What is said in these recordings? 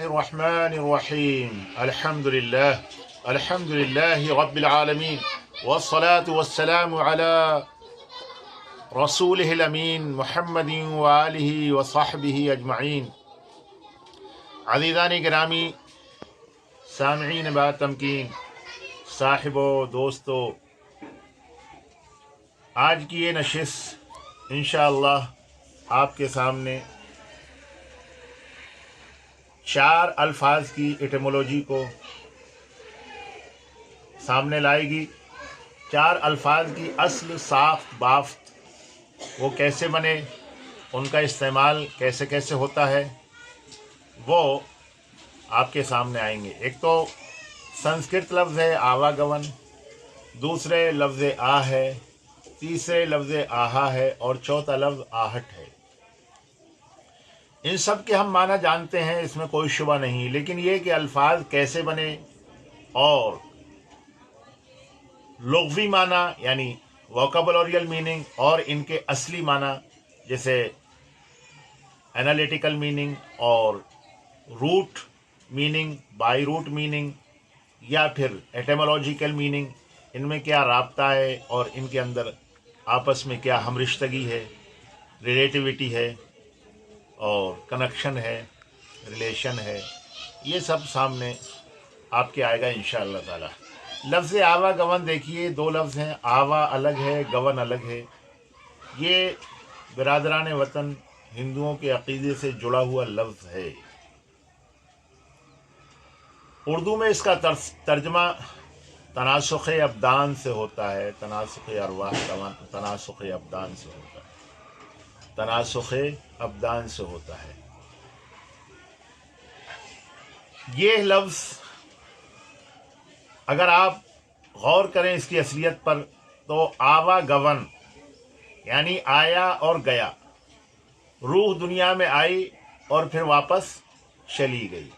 बिस्मिल्लाहिर्रहमानिर्रहीम अल्हम्दुलिल्लाहि रब्बिल आलमीन वस्सलातु वस्सलामु अला रसूलिहिल अमीन मुहम्मदिन व आलिहि व सहबिहि अजमईन। अज़ीज़ान गिरामी सामिईन बा तमकीन, साहिबो दोस्तों, आज की ये नशिस्त इंशाअल्लाह आपके सामने 4 अल्फाज की एटिमोलॉजी को सामने लाएगी। 4 अल्फाज की अस्ल, साख्त, बाफ्त, वो कैसे बने, उनका इस्तेमाल कैसे कैसे होता है, वो आपके सामने आएंगे। एक तो संस्कृत लफ्ज़ है आवागमन, दूसरे लफ्ज़ आ है, तीसरे लफ्ज़ आहा है और चौथा लफ्ज़ आहट है। इन सब के हम माना जानते हैं, इसमें कोई शुबा नहीं, लेकिन ये कि अल्फाज कैसे बने और लुग़वी माना यानी वोकैबुलरियल मीनिंग और इनके असली माना जैसे एनालिटिकल मीनिंग और root meaning, by root meaning या फिर एटिमोलॉजिकल मीनिंग, इनमें क्या राब्ता है और इनके अंदर आपस में क्या हमरिश्तगी है, रिलेटिविटी है और कनेक्शन है, रिलेशन है, ये सब सामने आपके आएगा इंशाअल्लाह ताला। लफ्ज़ आवा गवन देखिए, 2 लफ्ज़ हैं, आवा अलग है, गवन अलग है। ये बिरादरान वतन हिंदुओं के अक़ीदे से जुड़ा हुआ लफ्ज़ है। उर्दू में इसका तर्जमा तनासुख़ अब्दान से होता है, तनासुख़ अरवाह, तनासुख़ अब्दान से होता है, तनासुख़ अब्दान से होता है। ये लफ्ज़ अगर आप गौर करें इसकी असलियत पर तो आवा गवन यानी आया और गया, रूह दुनिया में आई और फिर वापस चली गई,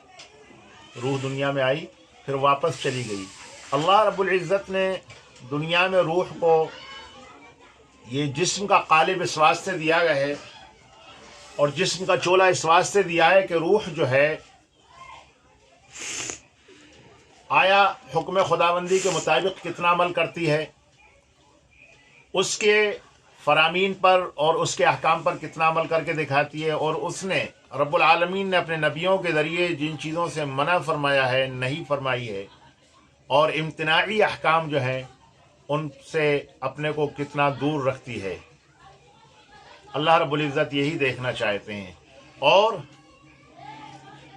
रूह दुनिया में आई फिर वापस चली गई। अल्लाह रब्बुल इज़्ज़त ने दुनिया में रूह को ये जिस्म का कालिब इस वास्ते दिया गया है और जिस्म का चोला इस वास्ते दिया है कि रूह जो है आया हुक्म खुदाबंदी के मुताबिक कितना अमल करती है, उसके फरामीन पर और उसके अहकाम पर कितना अमल करके दिखाती है, और उसने रब्बुल आलमीन ने अपने नबियों के ज़रिए जिन चीज़ों से मना फरमाया है, नहीं फरमाई है, और इम्तिनाई अहकाम जो हैं उनसे अपने को कितना दूर रखती है। अल्लाह रब्बुल इज़्ज़त यही देखना चाहते हैं। और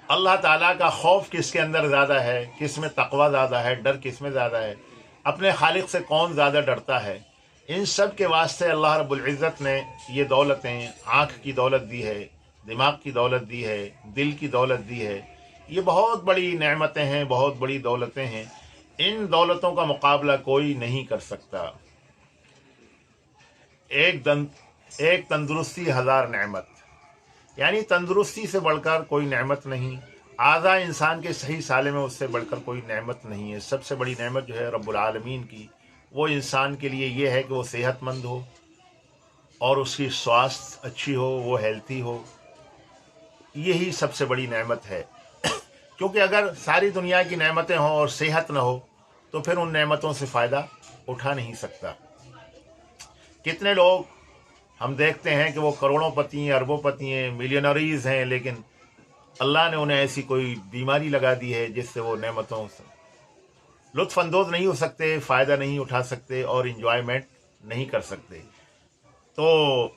अल्लाह ताला का खौफ किसके अंदर ज़्यादा है, किस में तक़वा ज़्यादा है, डर किस में ज़्यादा है, अपने खालिक से कौन ज़्यादा डरता है, इन सब के वास्ते अल्लाह रब्बुल इज़्ज़त ने ये दौलतें, आँख की दौलत दी है, दिमाग की दौलत दी है, दिल की दौलत दी है। ये बहुत बड़ी नेमतें हैं, बहुत बड़ी दौलतें हैं। इन दौलतों का मुकाबला कोई नहीं कर सकता। एक तंदुरुस्ती 1000 नेमत, यानी तंदुरुस्ती से बढ़कर कोई नेमत नहीं। आज़ा इंसान के सही साले में उससे बढ़कर कोई नेमत नहीं है। सबसे बड़ी नेमत जो है रब्बुल आलमीन की, वो इंसान के लिए ये है कि वो सेहतमंद हो और उसकी स्वास्थ्य अच्छी हो, वो हेल्थी हो। यही सबसे बड़ी नेमत है। क्योंकि अगर सारी दुनिया की नेमतें हों और सेहत न हो तो फिर उन नेमतों से फ़ायदा उठा नहीं सकता। कितने लोग हम देखते हैं कि वो करोड़ोंपति हैं, अरबोंपति हैं, मिलियनरीज हैं, लेकिन अल्लाह ने उन्हें ऐसी कोई बीमारी लगा दी है जिससे वो नेमतों से लुत्फ़ अंदोज़ नहीं हो सकते, फ़ायदा नहीं उठा सकते और इंजॉयमेंट नहीं कर सकते। तो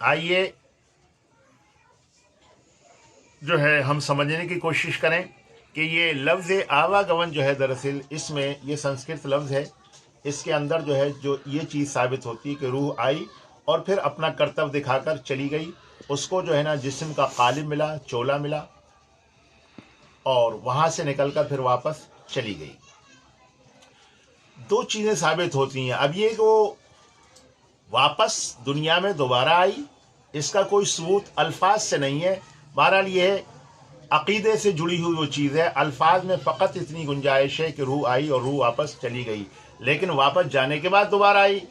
आइए जो है हम समझने की कोशिश करें कि ये लफ्ज़ आवागमन जो है, दरअसल इसमें ये संस्कृत लफ्ज़ है, इसके अंदर जो है जो ये चीज़ साबित होती है कि रूह आई और फिर अपना कर्तव्य दिखाकर चली गई। उसको जो है ना जिस्म का कालिब मिला, चोला मिला और वहाँ से निकलकर फिर वापस चली गई। 2 चीज़ें साबित होती हैं। अब ये वो वापस दुनिया में दोबारा आई, इसका कोई सबूत अल्फाज से नहीं है। बहरहाल ये है अक़ीदे से जुड़ी हुई वो चीज़ है। अल्फाज में फ़कत इतनी गुंजाइश है कि रूह आई और रूह वापस चली गई, लेकिन वापस जाने के बाद दोबारा आई,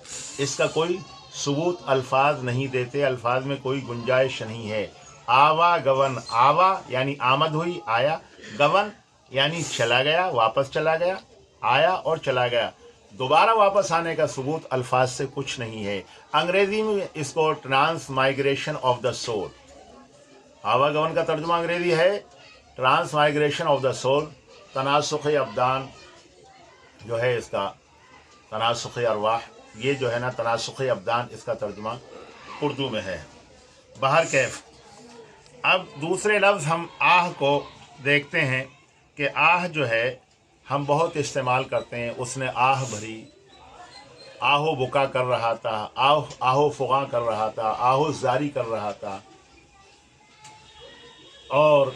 इसका कोई सबूत अल्फाज नहीं देते। अल्फाज में कोई गुंजाइश नहीं है। आवा गवन, आवा यानी आमद हुई, आया, गवन यानी चला गया, वापस चला गया, आया और चला गया, दोबारा वापस आने का सबूत अल्फाज से कुछ नहीं है। अंग्रेजी में इसको transmigration of the soul, आवागमन का तर्जुमा अंग्रेजी है transmigration of the soul, तनासुख अब्दान जो है इसका, तनासुख अरवाह, ये जो है ना तनासुख अब्दान, इसका तर्जुमा उर्दू में है। बहर कैफ, अब दूसरे लफ्ज़ हम आह को देखते हैं कि आह जो है हम बहुत इस्तेमाल करते हैं। उसने आह भरी, आहो बुका कर रहा था, आहो फुगा कर रहा था, आहो जारी कर रहा था, और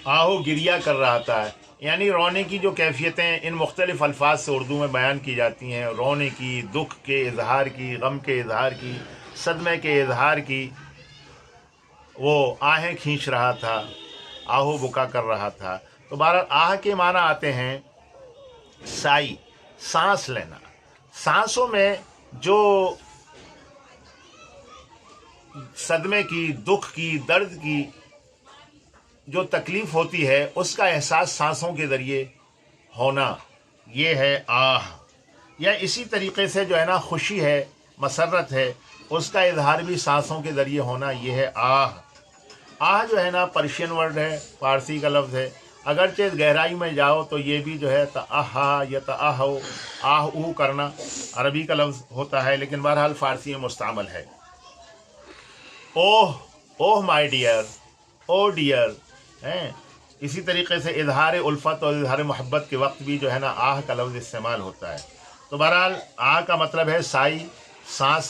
आहो गिरिया कर रहा था। यानी रोने की जो कैफियतें इन मुख्तलिफ़ अल्फाज से उर्दू में बयान की जाती हैं, रोने की, दुख के इजहार की, गम के इजहार की, सदमे के इजहार की, वो आहें खींच रहा था, आहो बुका कर रहा था। तो बहरहाल आह के माना आते हैं साई, सांस लेना। सांसों में जो सदमे की, दुख की, दर्द की जो तकलीफ़ होती है, उसका एहसास सांसों के ज़रिए होना, ये है आह। या इसी तरीक़े से जो है ना खुशी है, मसरत है, उसका इजहार भी सांसों के ज़रिए होना, ये है आह। आह जो है ना पर्शियन वर्ड है, फ़ारसी का लफ्ज़ है। अगरचे गहराई में जाओ तो ये भी जो है तआहा या तआहो, आह ऊ करना अरबी का लफ्ज़ होता है, लेकिन बहरहाल फ़ारसी में मुस्तअमल है। Oh, oh my dear, oh dear हैं। इसी तरीके से इजहार उल्फत और इजहार मोहब्बत के वक्त भी जो है ना आह का लफ्ज़ इस्तेमाल होता है। तो बहरहाल आह का मतलब है साई, सांस,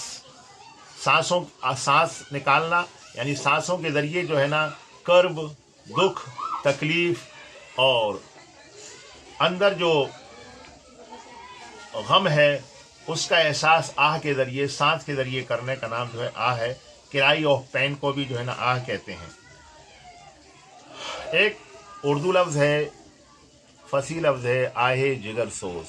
सांस निकालना, यानी सांसों के ज़रिए जो है ना कर्ब, दुख, तकलीफ़ और अंदर जो गम है उसका एहसास आह के ज़रिए, सांस के ज़रिए करने का नाम जो है आह है। क्राई ऑफ पेन को भी जो है ना आह कहते हैं। एक उर्दू लफ्ज़ है, फसी लफ्ज़ है आहे जिगर सोज,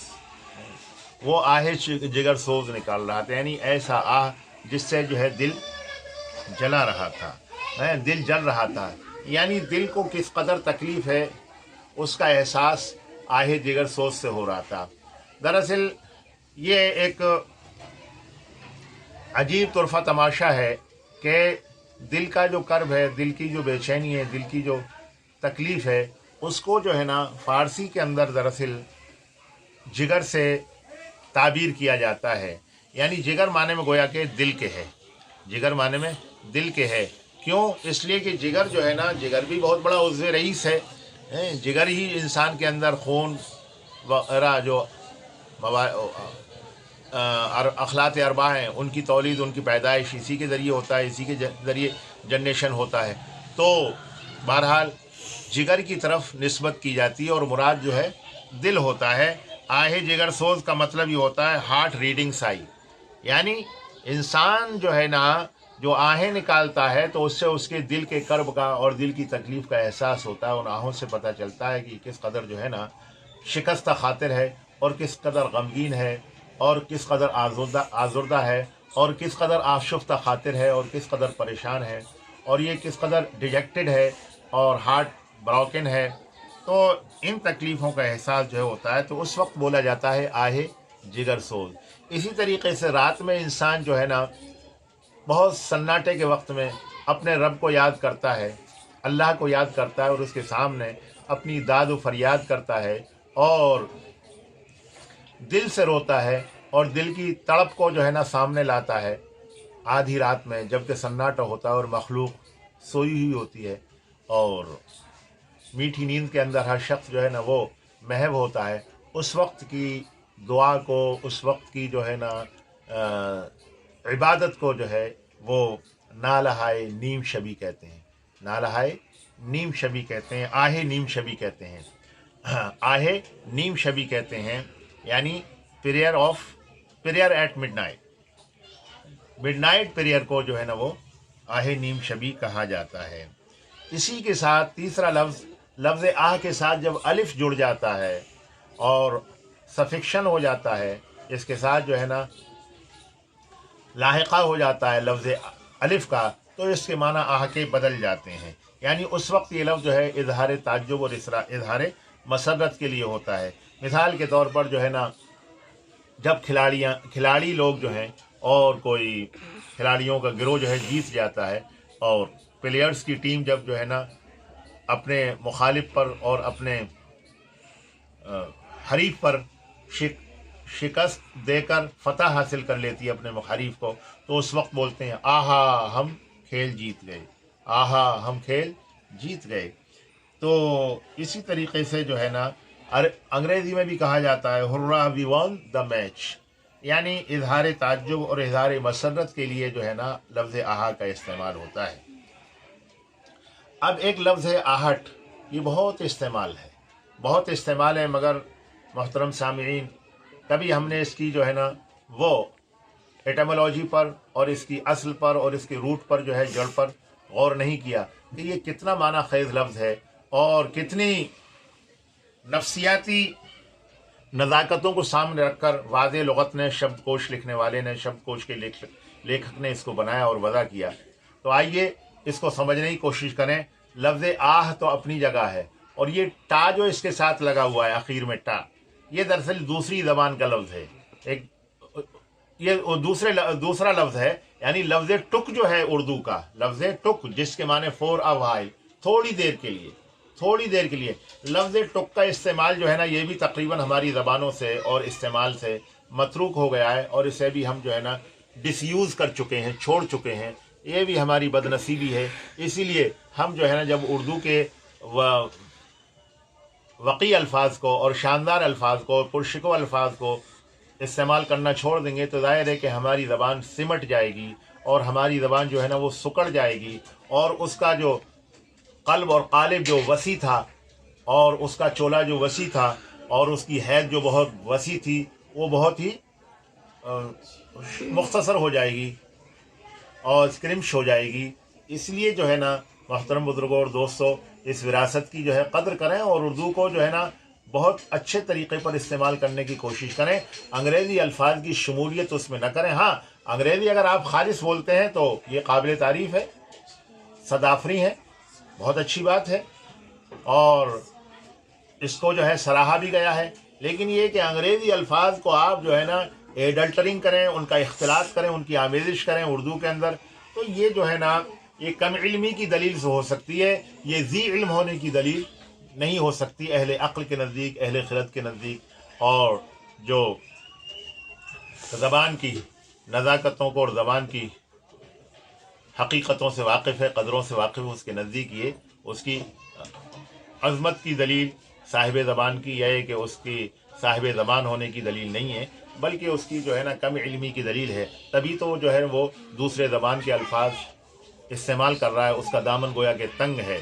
वो आहे जिगर सोज निकाल रहा था, यानी ऐसा आह जिससे जो है दिल जला रहा था, दिल जल रहा था, यानी दिल को किस कदर तकलीफ़ है उसका एहसास आहे जिगर सोज से हो रहा था। दरअसल ये एक अजीब तुरफा तमाशा है कि दिल का जो कर्ब है, दिल की जो बेचैनी है, दिल की जो तकलीफ़ है, उसको जो है ना फ़ारसी के अंदर दरअसल जिगर से ताबीर किया जाता है। यानी जिगर माने में गोया के दिल के है, जिगर माने में दिल के है। क्यों? इसलिए कि जिगर जो है ना, जिगर भी बहुत बड़ा उज़्व रईस है। जिगर ही इंसान के अंदर खून वगैरह जो अखलात अरबा हैं उनकी तौलीद, उनकी पैदाइश इसी के ज़रिए होता है, इसी के ज़रिए जनरेशन होता है। तो बहरहाल जिगर की तरफ निस्बत की जाती है और मुराद जो है दिल होता है। आहे जिगर सोज का मतलब ये होता है हार्ट रीडिंग साई, यानी इंसान जो है ना जो आहें निकालता है तो उससे उसके दिल के कर्ब का और दिल की तकलीफ़ का एहसास होता है। उन आहों से पता चलता है कि किस कदर जो है ना शिकस्ता खातिर है, और किस कदर गमगीन है, और किस कदर आज़ुर्दा है, और किस कदर आशुफ्ता खातिर है, और किस कदर परेशान है, और ये किस कदर डिजेक्टेड है और हार्ट ब्रोकन है। तो इन तकलीफ़ों का एहसास जो है होता है, तो उस वक्त बोला जाता है आहे जिगर सोज। इसी तरीके से रात में इंसान जो है ना बहुत सन्नाटे के वक्त में अपने रब को याद करता है, अल्लाह को याद करता है, और उसके सामने अपनी दाद व फरियाद करता है और दिल से रोता है, और दिल की तड़प को जो है ना सामने लाता है आधी रात में, जबकि सन्नाटा होता है और मखलूक सोई हुई होती है, और मीठी नींद के अंदर हर शख्स जो है ना वो महव होता है। उस वक्त की दुआ को, उस वक्त की जो है ना इबादत को जो है वो नालहाए नीम शबी कहते हैं, नालहाए नीम शबी कहते हैं, आहे नीम शबी कहते हैं, आहे नीम शबी कहते हैं, यानी prayer at midnight, midnight prayer को जो है ना वो आहे नीम शबी कहा जाता है। इसी के साथ तीसरा लफ्ज़ आह के साथ जब अलिफ जुड़ जाता है और सफिक्शन हो जाता है, इसके साथ जो है ना लाहिका हो जाता है लफ्ज़ अलिफ का, تو इसके माना आह के बदल जाते हैं। यानी उस वक्त ये लफ्ज़ जो है इजहार ताज्जुब और इजहार मसरत के लिए होता है। मिसाल के तौर पर जो है ना, जब खिलाड़ी लोग जो हैं और कोई खिलाड़ियों का गिरोह जो है जीत जाता है, और प्लेयर्स की टीम जब जो है ना अपने मुखालिफ पर और अपने हरीफ पर शिकस्त देकर फतह हासिल कर लेती है अपने मुखालिफ को, तो उस वक्त बोलते हैं आहा हम खेल जीत गए, आहा हम खेल जीत गए। तो इसी तरीके से जो है ना अंग्रेज़ी में भी कहा जाता है hurrah we won the match, यानी इजहार ताज्जुब और इजहार मसरत के लिए जो है ना लफ्ज़ आहा का इस्तेमाल होता है। अब एक लफ्ज़ है आहट, ये बहुत इस्तेमाल है, मगर मोहतरम सामिईन कभी हमने इसकी जो है ना वो एटमोलॉजी पर और इसकी असल पर और इसकी रूट पर जो है जड़ पर गौर नहीं किया कि ये कितना माना ख़ेज़ लफ्ज़ है और कितनी नफ्सियाती नज़ाकतों को सामने रखकर वाज़े लुग़त ने, शब्दकोश लिखने वाले ने, शब्दकोश के लेखक ने इसको बनाया और वज़ा किया। तो आइए इसको समझने की कोशिश करें। लफ्ज़ आह तो अपनी जगह है, और ये टा जो इसके साथ लगा हुआ है आखिर में टा, ये दरअसल दूसरी ज़बान का लफ्ज़ है। एक ये दूसरा लफ्ज़ है, यानी लफ्ज़ टुक जो है उर्दू का लफ्ज़ टुक, जिसके माने फॉर अ व्हाइल, थोड़ी देर के लिए लफ्ज़ टुक का इस्तेमाल जो है ना ये भी तकरीबन हमारी ज़बानों से और इस्तेमाल से मतरूक हो गया है, और इसे भी हम जो है ना डिसयूज़ कर चुके हैं, छोड़ चुके हैं। ये भी हमारी बदनसीबी है। इसीलिए हम जो है ना जब उर्दू के वक़ी अल्फाज को और शानदार अल्फाज को और पुरशिको अल्फाज को इस्तेमाल करना छोड़ देंगे, तो ज़ाहिर है कि हमारी ज़बान सिमट जाएगी और हमारी ज़बान जो है ना वो सुकड़ जाएगी, और उसका जो क़ल्ब और क़ालिब जो वसी था, और उसका चोला जो वसी था, और उसकी हैद जो बहुत वसी थी, वो बहुत ही मुख्तसर हो जाएगी और स्क्रिम्श हो जाएगी। इसलिए जो है ना मोहतरम बुज़ुर्गों और दोस्तों, इस विरासत की जो है कदर करें और उर्दू को जो है ना बहुत अच्छे तरीक़े पर इस्तेमाल करने की कोशिश करें। अंग्रेज़ी अल्फाज की शमूलियत उसमें न करें। हाँ, अंग्रेज़ी अगर आप खालिस बोलते हैं तो ये काबिल तारीफ़ है, सदाफरी है, बहुत अच्छी बात है, और इसको जो है सराहा भी गया है। लेकिन ये कि अंग्रेज़ी अल्फाज को आप जो है ना एडल्टरिंग करें, उनका इख्तिलात करें, उनकी आमेज़िश करें उर्दू के अंदर, तो ये जो है ना ये कम इल्मी की दलील से हो सकती है, ये ज़ी इल्म होने की दलील नहीं हो सकती अहले अक्ल के नज़दीक, अहले खिरत के नज़दीक। और जो ज़बान की नज़ाकतों को और ज़बान की हकीकतों से वाकिफ़ है, क़दरों से वाकिफ़ है, उसके नज़दीक ये उसकी अज़मत की दलील साहिब ज़बान की यह है कि उसकी साहिब ज़बान होने की दलील नहीं है, बल्कि उसकी जो है ना कम इल्मी की दलील है। तभी तो जो है वो दूसरे ज़बान के अल्फाज इस्तेमाल कर रहा है, उसका दामन गोया के तंग है।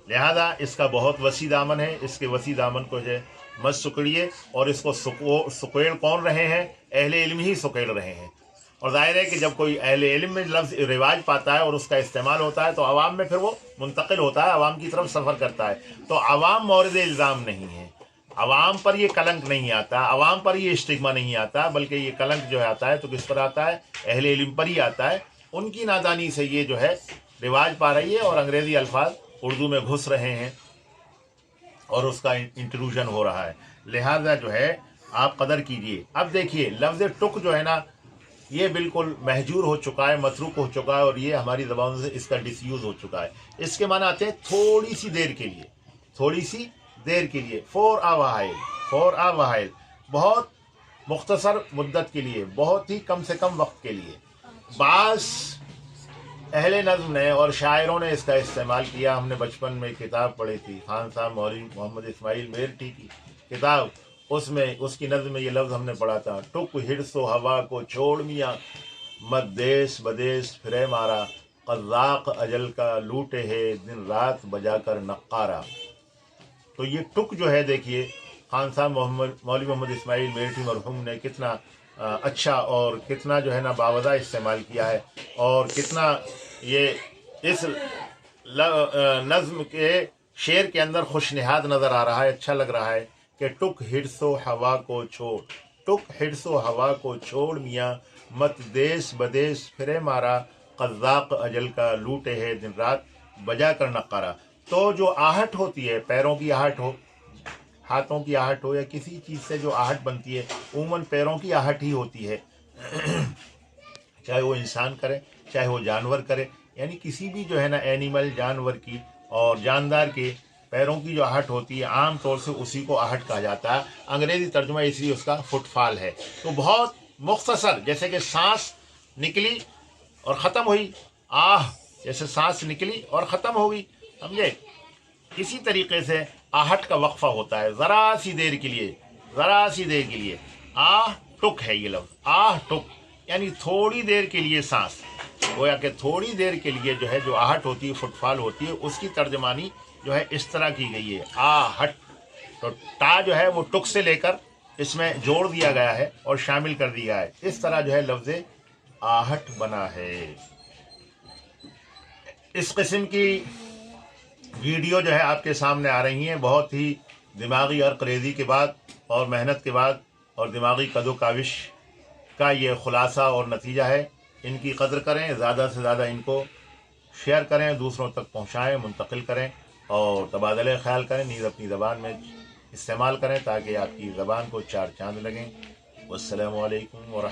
लिहाजा इसका बहुत वसी दामन है, इसके वसी दामन को जो है मत सुकड़िए। और इसको सुकेड़ कौन रहे हैं? अहले इल्म ही सुकेड़ रहे हैं। और ज़ाहिर है कि जब कोई अहले इल्म में लफ्ज़ रिवाज पाता है और उसका इस्तेमाल होता है, तो आवाम में फिर वो मुंतकिल होता है, आवाम की तरफ सफ़र करता है। तो आवाम मौरिद इल्ज़ाम नहीं है, आवाम पर ये कलंक नहीं आता, आवाम पर ये स्टिग्मा नहीं आता, बल्कि ये कलंक जो है आता है तो किस पर आता है? अहले इल्म पर ही आता है। उनकी नादानी से ये जो है रिवाज पा रही है और अंग्रेज़ी अल्फाज उर्दू में घुस रहे हैं और उसका इंट्रूजन हो रहा है। लिहाजा जो है आप कदर कीजिए। अब देखिए लफ्ज़ टुक जो है ना ये बिल्कुल महजूर हो चुका है, मतरूक हो चुका है, और ये हमारी ज़बान से इसका डिसयूज़ हो चुका है। इसके माना आते हैं थोड़ी सी देर के लिए, थोड़ी सी देर के लिए, फॉर अ व्हाइल, बहुत मुख्तसर मुद्दत के लिए, बहुत ही कम से कम वक्त के लिए। बास अहले नज़्म ने और शायरों ने इसका इस्तेमाल किया। हमने बचपन में किताब पढ़ी थी, खान साहब मौलवी मोहम्मद इस्माइल मेरठी की किताब, उसमें उसकी नज़्म में ये लफ्ज़ हमने पढ़ा था, टुक हिरसो हवा को छोड़ मियाँ, मत देश बदेश फिरे मारा, क़ज़्ज़ाक़ अजल का लूटे है दिन रात बजा कर नक्कारा। तो ये टुक जो है देखिए खान साहब मौलवी मोहम्मद इस्माइल मेरठी मरहूम ने कितना अच्छा और कितना जो है ना बावज़ा इस्तेमाल किया है, और कितना ये इस नज़्म के शेर के अंदर खुशनिहाद नज़र आ रहा है, अच्छा लग रहा है कि टुक हिरसो हवा को छोड़, टुक हिरसो हवा को छोड़ मियाँ, मत देश बदेश फिरे मारा, قذاق اجل کا لوٹے ہے دن رات بجا کر نقارہ. تو جو آہٹ ہوتی ہے، پیروں کی آہٹ ہو، ہاتھوں کی آہٹ ہو، یا کسی چیز سے جو آہٹ بنتی ہے، عموماً پیروں کی آہٹ ہی ہوتی ہے. چاہے وہ انسان کرے چاہے وہ جانور کرے، یعنی کسی بھی جو ہے نا اینیمل، جانور کی اور جاندار کے پیروں کی جو آہٹ ہوتی ہے عام طور سے اسی کو آہٹ کہا جاتا ہے. انگریزی ترجمہ اس لیے اس کا فٹ فال ہے. تو بہت مختصر، جیسے کہ سانس نکلی اور ختم ہوئی، آہ جیسے سانس نکلی اور ختم ہو گئی، سمجھے؟ اسی طریقے سے آہٹ کا وقفہ ہوتا ہے ذرا سی دیر کے لیے، ذرا سی دیر کے لیے. آہ ٹک ہے یہ لفظ، آہ ٹک، یعنی تھوڑی دیر کے لیے سانس. گویا کہ تھوڑی دیر کے لیے جو ہے جو آہٹ ہوتی ہے، فٹ فال ہوتی ہے، اس کی ترجمانی جو ہے اس طرح کی گئی ہے، آہٹ. تو ٹا جو ہے وہ ٹک سے لے کر اس میں جوڑ دیا گیا ہے اور شامل کر دیا ہے، اس طرح جو ہے لفظ آہٹ بنا ہے. اس قسم کی ویڈیو جو ہے آپ کے سامنے آ رہی ہیں، بہت ہی دماغی اور کریزی کے بعد اور محنت کے بعد اور دماغی کد و کاوش کا یہ خلاصہ اور نتیجہ ہے. ان کی قدر کریں، زیادہ سے زیادہ ان کو شیئر کریں، دوسروں تک پہنچائیں، منتقل کریں اور تبادلہ خیال کریں، نیز اپنی زبان میں استعمال کریں تاکہ آپ کی زبان کو چار چاند لگیں. والسلام علیکم ورحمۃ